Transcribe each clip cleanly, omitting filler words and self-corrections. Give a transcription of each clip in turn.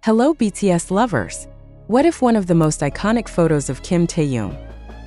Hello BTS lovers! What if one of the most iconic photos of Kim Taehyung,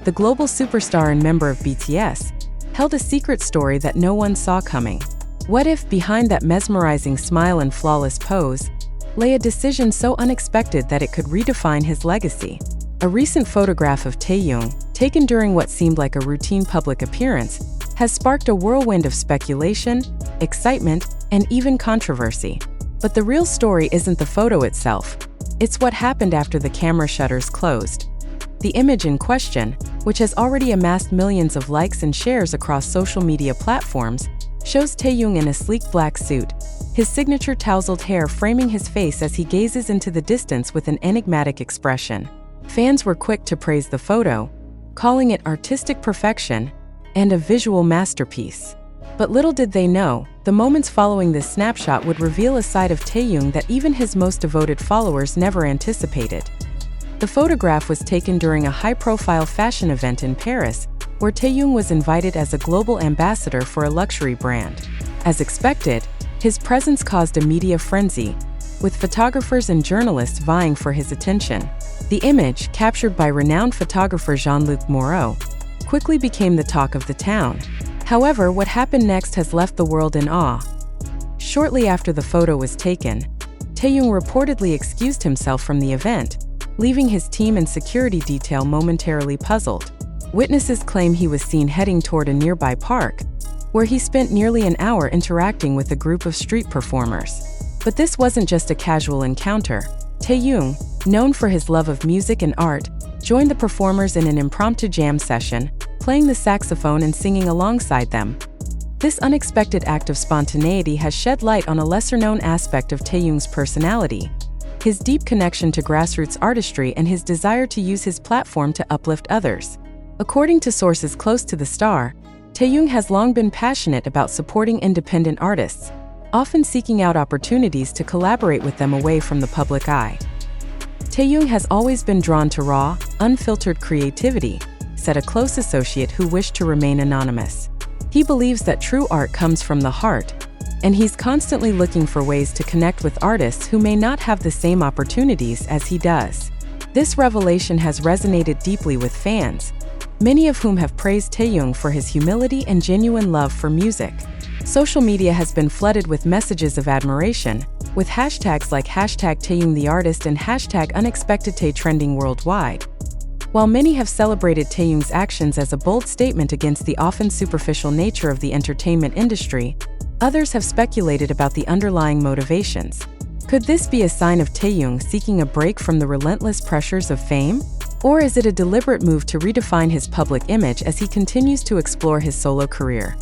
the global superstar and member of BTS, held a secret story that no one saw coming? What if, behind that mesmerizing smile and flawless pose, lay a decision so unexpected that it could redefine his legacy? A recent photograph of Taehyung, taken during what seemed like a routine public appearance, has sparked a whirlwind of speculation, excitement, and even controversy. But the real story isn't the photo itself. It's what happened after the camera shutters closed. The image in question, which has already amassed millions of likes and shares across social media platforms, shows Taehyung in a sleek black suit, his signature tousled hair framing his face as he gazes into the distance with an enigmatic expression. Fans were quick to praise the photo, calling it artistic perfection and a visual masterpiece. But little did they know, the moments following this snapshot would reveal a side of Taehyung that even his most devoted followers never anticipated. The photograph was taken during a high-profile fashion event in Paris, where Taehyung was invited as a global ambassador for a luxury brand. As expected, his presence caused a media frenzy, with photographers and journalists vying for his attention. The image, captured by renowned photographer Jean-Luc Moreau, quickly became the talk of the town. However, what happened next has left the world in awe. Shortly after the photo was taken, Taehyung reportedly excused himself from the event, leaving his team and security detail momentarily puzzled. Witnesses claim he was seen heading toward a nearby park, where he spent nearly an hour interacting with a group of street performers. But this wasn't just a casual encounter. Taehyung, known for his love of music and art, joined the performers in an impromptu jam session, playing the saxophone and singing alongside them. This unexpected act of spontaneity has shed light on a lesser-known aspect of Taehyung's personality: his deep connection to grassroots artistry and his desire to use his platform to uplift others. According to sources close to the star, Taehyung has long been passionate about supporting independent artists, often seeking out opportunities to collaborate with them away from the public eye. Taehyung has always been drawn to raw, unfiltered creativity, said a close associate who wished to remain anonymous. He believes that true art comes from the heart, and he's constantly looking for ways to connect with artists who may not have the same opportunities as he does. This revelation has resonated deeply with fans, many of whom have praised Taehyung for his humility and genuine love for music. Social media has been flooded with messages of admiration, with hashtags like #TaehyungTheArtist and #UnexpectedTae trending worldwide. While many have celebrated Taehyung's actions as a bold statement against the often superficial nature of the entertainment industry, others have speculated about the underlying motivations. Could this be a sign of Taehyung seeking a break from the relentless pressures of fame? Or is it a deliberate move to redefine his public image as he continues to explore his solo career?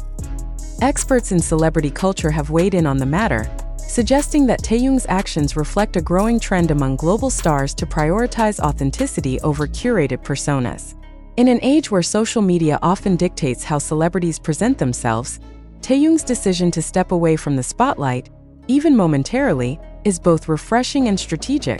Experts in celebrity culture have weighed in on the matter, suggesting that Taehyung's actions reflect a growing trend among global stars to prioritize authenticity over curated personas. In an age where social media often dictates how celebrities present themselves, Taehyung's decision to step away from the spotlight, even momentarily, is both refreshing and strategic,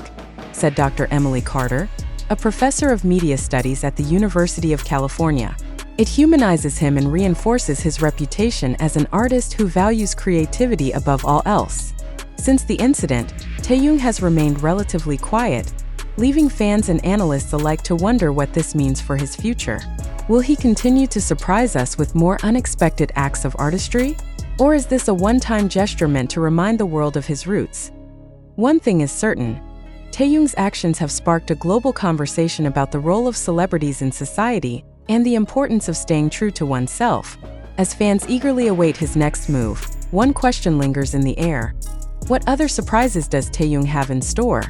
said Dr. Emily Carter, a professor of media studies at the University of California. It humanizes him and reinforces his reputation as an artist who values creativity above all else. Since the incident, Taehyung has remained relatively quiet, leaving fans and analysts alike to wonder what this means for his future. Will he continue to surprise us with more unexpected acts of artistry? Or is this a one-time gesture meant to remind the world of his roots? One thing is certain: Taehyung's actions have sparked a global conversation about the role of celebrities in society and the importance of staying true to oneself. As fans eagerly await his next move, one question lingers in the air: what other surprises does Taehyung have in store?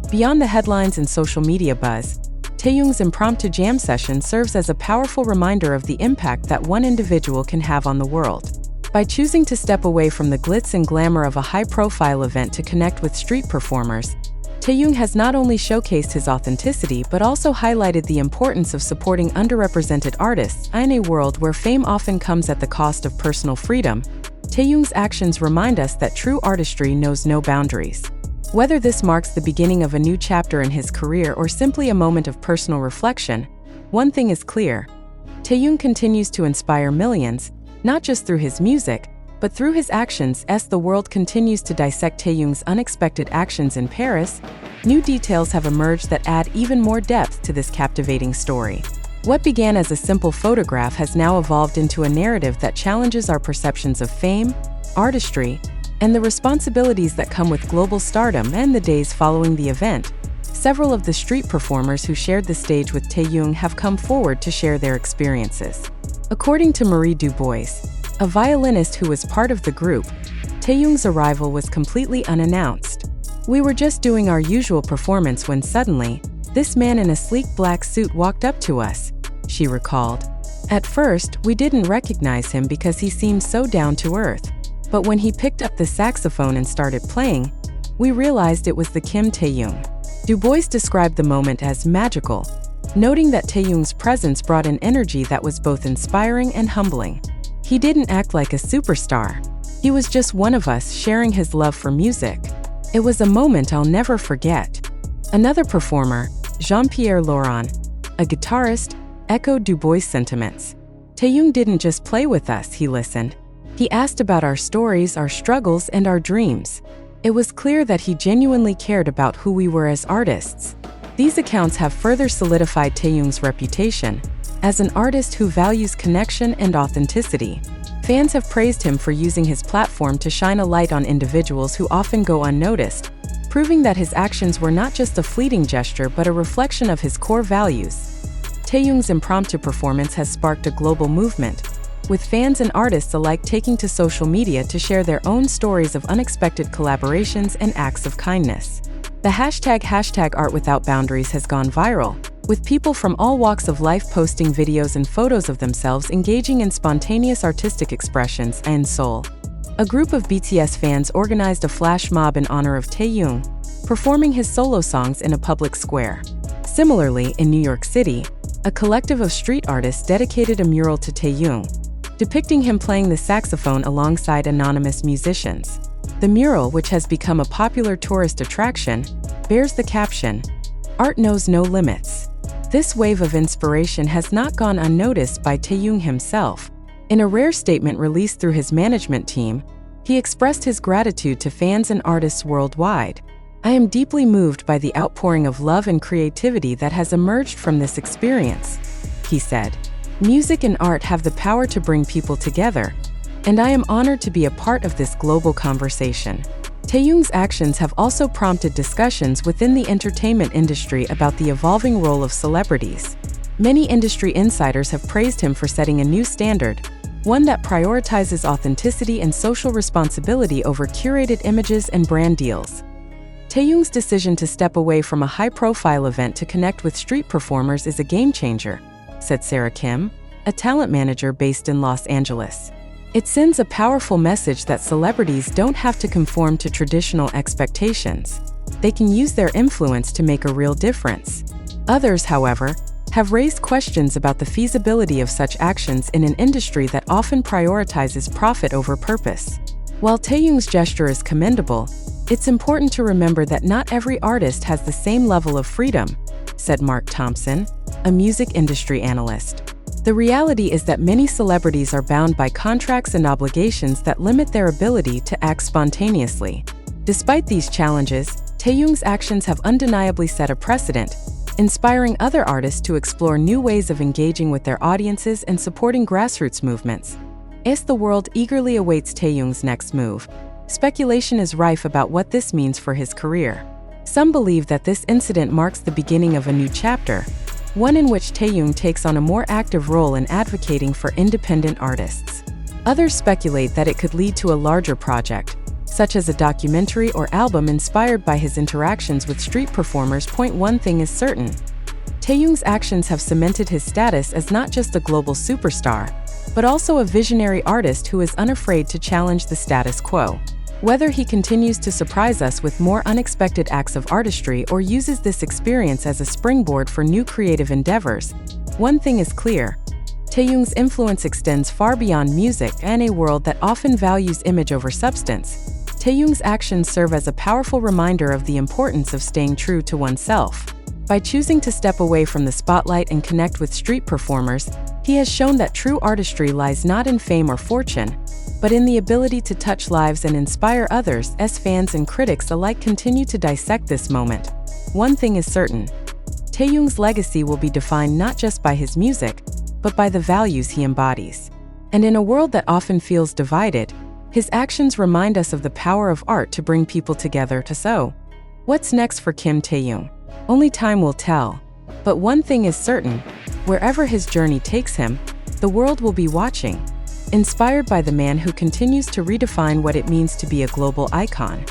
Beyond the headlines and social media buzz, Taehyung's impromptu jam session serves as a powerful reminder of the impact that one individual can have on the world. By choosing to step away from the glitz and glamour of a high-profile event to connect with street performers, Taehyung has not only showcased his authenticity but also highlighted the importance of supporting underrepresented artists. In a world where fame often comes at the cost of personal freedom, Taehyung's actions remind us that true artistry knows no boundaries. Whether this marks the beginning of a new chapter in his career or simply a moment of personal reflection, one thing is clear: Taehyung continues to inspire millions, not just through his music, But through his actions, as the world continues to dissect Taehyung's unexpected actions in Paris, new details have emerged that add even more depth to this captivating story. What began as a simple photograph has now evolved into a narrative that challenges our perceptions of fame, artistry, and the responsibilities that come with global stardom. And the days following the event, several of the street performers who shared the stage with Taehyung have come forward to share their experiences. According to Marie Dubois, a violinist who was part of the group, Taehyung's arrival was completely unannounced. "We were just doing our usual performance when suddenly, this man in a sleek black suit walked up to us," she recalled. "At first, we didn't recognize him because he seemed so down to earth. But when he picked up the saxophone and started playing, we realized it was the Kim Taehyung." Dubois described the moment as magical, noting that Taehyung's presence brought an energy that was both inspiring and humbling. "He didn't act like a superstar. He was just one of us sharing his love for music. It was a moment I'll never forget." Another performer, Jean-Pierre Laurent, a guitarist, echoed Dubois' sentiments. "Taehyung didn't just play with us, he listened. He asked about our stories, our struggles, and our dreams. It was clear that he genuinely cared about who we were as artists." These accounts have further solidified Taehyung's reputation as an artist who values connection and authenticity. Fans have praised him for using his platform to shine a light on individuals who often go unnoticed, proving that his actions were not just a fleeting gesture but a reflection of his core values. Taehyung's impromptu performance has sparked a global movement, with fans and artists alike taking to social media to share their own stories of unexpected collaborations and acts of kindness. The hashtag #ArtWithoutBoundaries has gone viral, with people from all walks of life posting videos and photos of themselves engaging in spontaneous artistic expressions. And Seoul, a group of BTS fans organized a flash mob in honor of Taehyung, performing his solo songs in a public square. Similarly, in New York City, a collective of street artists dedicated a mural to Taehyung, depicting him playing the saxophone alongside anonymous musicians. The mural, which has become a popular tourist attraction, bears the caption, "Art knows no limits." This wave of inspiration has not gone unnoticed by Taehyung himself. In a rare statement released through his management team, he expressed his gratitude to fans and artists worldwide. "I am deeply moved by the outpouring of love and creativity that has emerged from this experience," he said. "Music and art have the power to bring people together, and I am honored to be a part of this global conversation." Taehyung's actions have also prompted discussions within the entertainment industry about the evolving role of celebrities. Many industry insiders have praised him for setting a new standard, one that prioritizes authenticity and social responsibility over curated images and brand deals. Taehyung's decision to step away from a high-profile event to connect with street performers is a game-changer, said Sarah Kim, a talent manager based in Los Angeles. "It sends a powerful message that celebrities don't have to conform to traditional expectations. They can use their influence to make a real difference." Others, however, have raised questions about the feasibility of such actions in an industry that often prioritizes profit over purpose. While Taehyung's gesture is commendable, it's important to remember that not every artist has the same level of freedom, said Mark Thompson, a music industry analyst. "The reality is that many celebrities are bound by contracts and obligations that limit their ability to act spontaneously." Despite these challenges, Taehyung's actions have undeniably set a precedent, inspiring other artists to explore new ways of engaging with their audiences and supporting grassroots movements. As the world eagerly awaits Taehyung's next move, speculation is rife about what this means for his career. Some believe that this incident marks the beginning of a new chapter, one in which Taehyung takes on a more active role in advocating for independent artists. Others speculate that it could lead to a larger project, such as a documentary or album inspired by his interactions with street performers. One thing is certain: Taehyung's actions have cemented his status as not just a global superstar, but also a visionary artist who is unafraid to challenge the status quo. Whether he continues to surprise us with more unexpected acts of artistry or uses this experience as a springboard for new creative endeavors, one thing is clear: Taehyung's influence extends far beyond music. In a world that often values image over substance, Taehyung's actions serve as a powerful reminder of the importance of staying true to oneself. By choosing to step away from the spotlight and connect with street performers, he has shown that true artistry lies not in fame or fortune, but in the ability to touch lives and inspire others. As fans and critics alike continue to dissect this moment, one thing is certain: Taehyung's legacy will be defined not just by his music, but by the values he embodies. And in a world that often feels divided, his actions remind us of the power of art to bring people together. So, what's next for Kim Taehyung? Only time will tell. But one thing is certain: wherever his journey takes him, the world will be watching, inspired by the man who continues to redefine what it means to be a global icon.